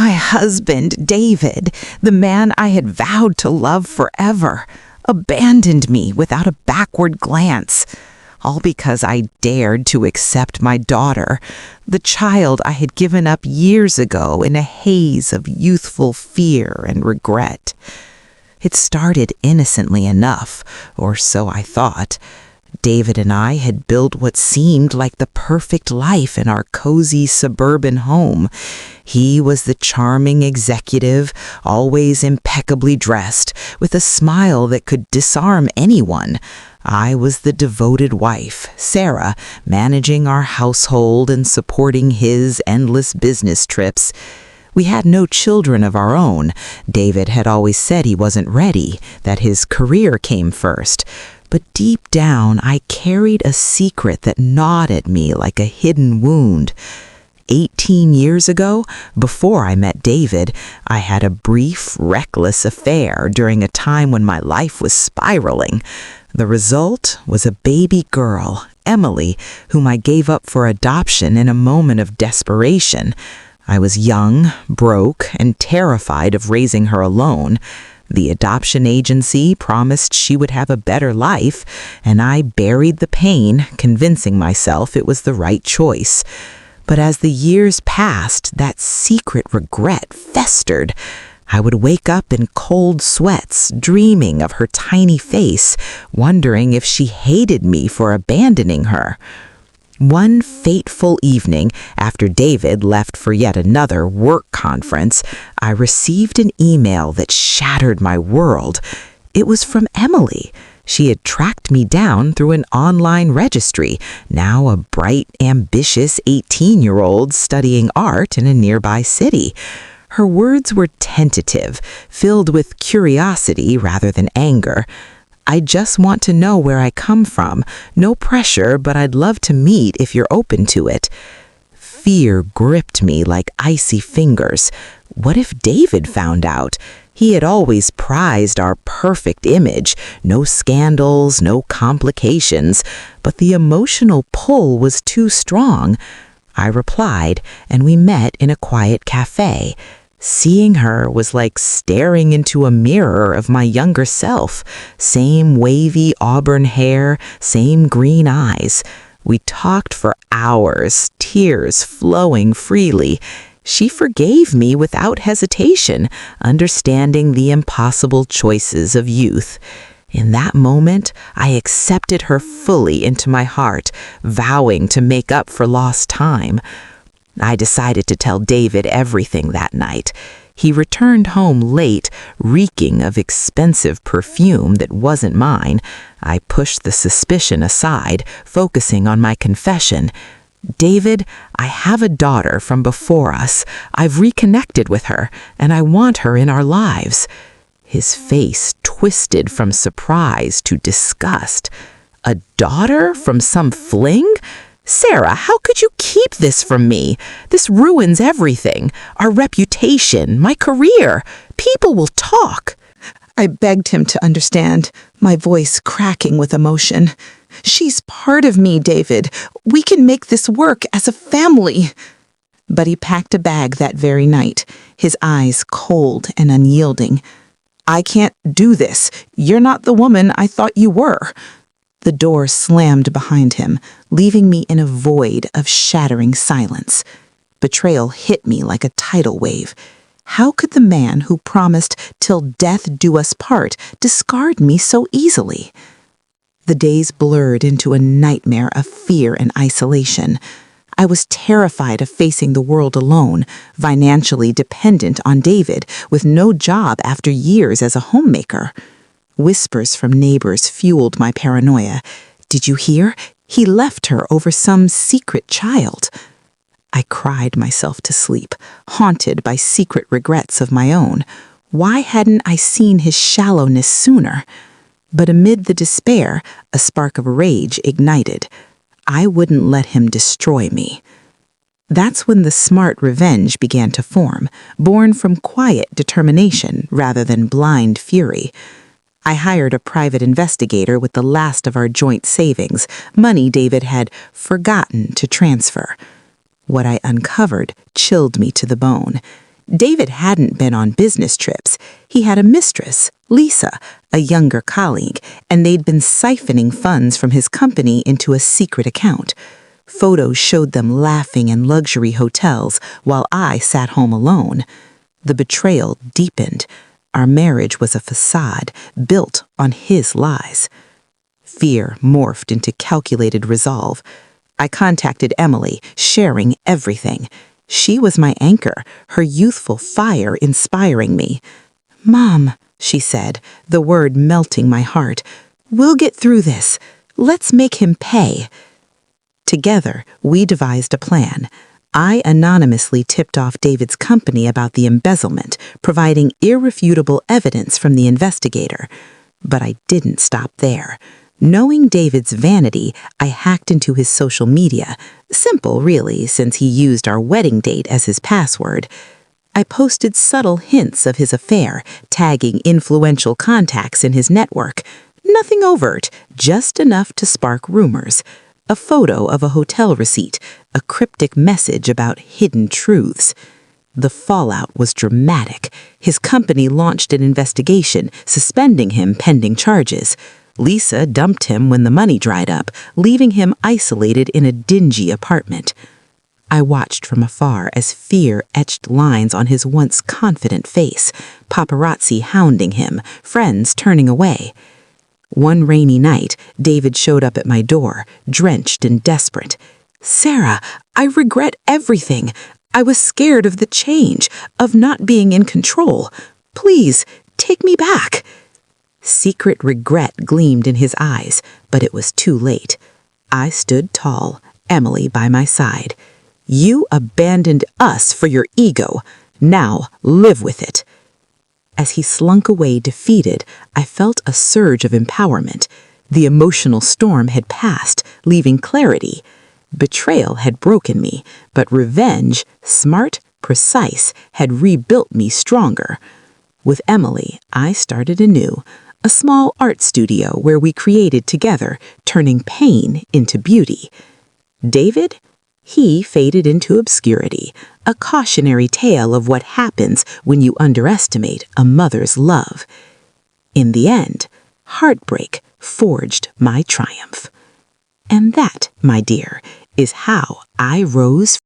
My husband, David, the man I had vowed to love forever, abandoned me without a backward glance, all because I dared to accept my daughter, the child I had given up years ago in a haze of youthful fear and regret. It started innocently enough, or so I thought. David and I had built what seemed like the perfect life in our cozy suburban home. He was the charming executive, always impeccably dressed, with a smile that could disarm anyone. I was the devoted wife, Sarah, managing our household and supporting his endless business trips. We had no children of our own. David had always said he wasn't ready, that his career came first. But deep down, I carried a secret that gnawed at me like a hidden wound. 18 years ago, before I met David, I had a brief, reckless affair during a time when my life was spiraling. The result was a baby girl, Emily, whom I gave up for adoption in a moment of desperation. I was young, broke, and terrified of raising her alone. The adoption agency promised she would have a better life, and I buried the pain, convincing myself it was the right choice. But as the years passed, that secret regret festered. I would wake up in cold sweats, dreaming of her tiny face, wondering if she hated me for abandoning her. One fateful evening, after David left for yet another work conference, I received an email that shattered my world. It was from Emily. She had tracked me down through an online registry, now a bright, ambitious 18-year-old studying art in a nearby city. Her words were tentative, filled with curiosity rather than anger. I just want to know where I come from. No pressure, but I'd love to meet if you're open to it. Fear gripped me like icy fingers. What if David found out? He had always prized our perfect image, no scandals, no complications, but the emotional pull was too strong. I replied, and we met in a quiet cafe. Seeing her was like staring into a mirror of my younger self. Same wavy auburn hair, same green eyes. We talked for hours, tears flowing freely. She forgave me without hesitation, understanding the impossible choices of youth. In that moment, I accepted her fully into my heart, vowing to make up for lost time. I decided to tell David everything that night. He returned home late, reeking of expensive perfume that wasn't mine. I pushed the suspicion aside, focusing on my confession. David, I have a daughter from before us. I've reconnected with her, and I want her in our lives. His face twisted from surprise to disgust. A daughter from some fling? Sarah, how could you keep this from me? This ruins everything. Our reputation, my career. People will talk. I begged him to understand, my voice cracking with emotion. She's part of me, David. We can make this work as a family. But he packed a bag that very night, his eyes cold and unyielding. I can't do this. You're not the woman I thought you were. The door slammed behind him, leaving me in a void of shattering silence. Betrayal hit me like a tidal wave. How could the man who promised till death do us part discard me so easily? The days blurred into a nightmare of fear and isolation. I was terrified of facing the world alone, financially dependent on David, with no job after years as a homemaker. Whispers from neighbors fueled my paranoia. Did you hear? He left her over some secret child. I cried myself to sleep, haunted by secret regrets of my own. Why hadn't I seen his shallowness sooner? But amid the despair, a spark of rage ignited. I wouldn't let him destroy me. That's when the smart revenge began to form, born from quiet determination rather than blind fury. I hired a private investigator with the last of our joint savings, money David had forgotten to transfer. What I uncovered chilled me to the bone. David hadn't been on business trips. He had a mistress, Lisa, a younger colleague, and they'd been siphoning funds from his company into a secret account. Photos showed them laughing in luxury hotels while I sat home alone. The betrayal deepened. Our marriage was a facade built on his lies. Fear morphed into calculated resolve. I contacted Emily, sharing everything. She was my anchor, her youthful fire inspiring me. "Mom," she said, the word melting my heart, "we'll get through this. Let's make him pay." Together, we devised a plan. I anonymously tipped off David's company about the embezzlement, providing irrefutable evidence from the investigator. But I didn't stop there. Knowing David's vanity, I hacked into his social media. Simple, really, since he used our wedding date as his password. I posted subtle hints of his affair, tagging influential contacts in his network. Nothing overt, just enough to spark rumors. A photo of a hotel receipt, a cryptic message about hidden truths. The fallout was dramatic. His company launched an investigation, suspending him pending charges. Lisa dumped him when the money dried up, leaving him isolated in a dingy apartment. I watched from afar as fear etched lines on his once confident face, paparazzi hounding him, friends turning away. One rainy night, David showed up at my door, drenched and desperate. "Sarah, I regret everything. I was scared of the change, of not being in control. Please, take me back." Secret regret gleamed in his eyes, but it was too late. I stood tall, Emily by my side. "You abandoned us for your ego. Now live with it." As he slunk away defeated, I felt a surge of empowerment. The emotional storm had passed, leaving clarity. Betrayal had broken me, but revenge, smart, precise, had rebuilt me stronger. With Emily, I started anew, a small art studio where we created together, turning pain into beauty. David? He faded into obscurity, a cautionary tale of what happens when you underestimate a mother's love. In the end, heartbreak forged my triumph. And that, my dear, is how I rose